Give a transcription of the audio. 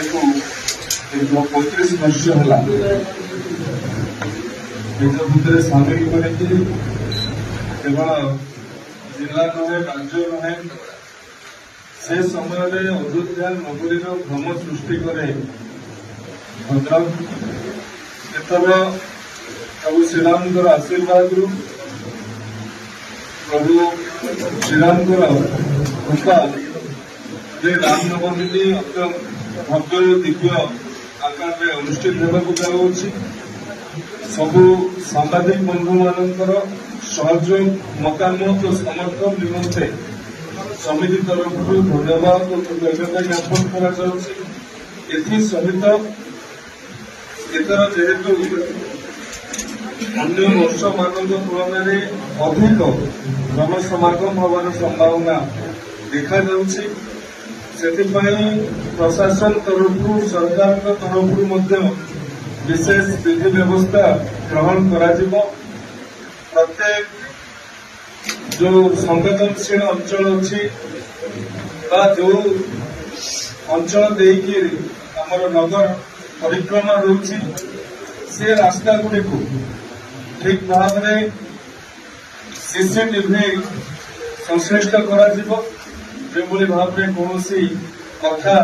को 35 वर्ष है निज भितर सामिल कर केवल जिला नुहे राज्य नुहे से समय अयोध्या नगरी भ्रम सृष्टि करे भद्रक एथर प्रभु श्रीराम आशीर्वाद प्रभु श्रीराम कृपा जे रामनवमी अत्यंत भव्य दिव्य आकार में अनुष्ठित होगा जाऊँगी सबू सांबादिक बंधु मानकर सहयोग मतामत और समर्थन निमंते समिति तरफ धन्यवाद और कृतज्ञता ज्ञापन सहित एथर जेहेतु अन्य वर्ष मान तुलन में अधिक जनसमागम हमार संभावना देखा जाउछि प्रशासन तरफ सरकार तरफ विशेष विधि व्यवस्था ग्रहण करा प्रत्येक जो संवेदनशील अंचल अच्छी जो अंचल देकी आमर नगर परिक्रमा रोची से रास्ता गुड़ी को ठीक भाव में सीसीटीवी संश्लिष्ट करा भाव में कौन कथा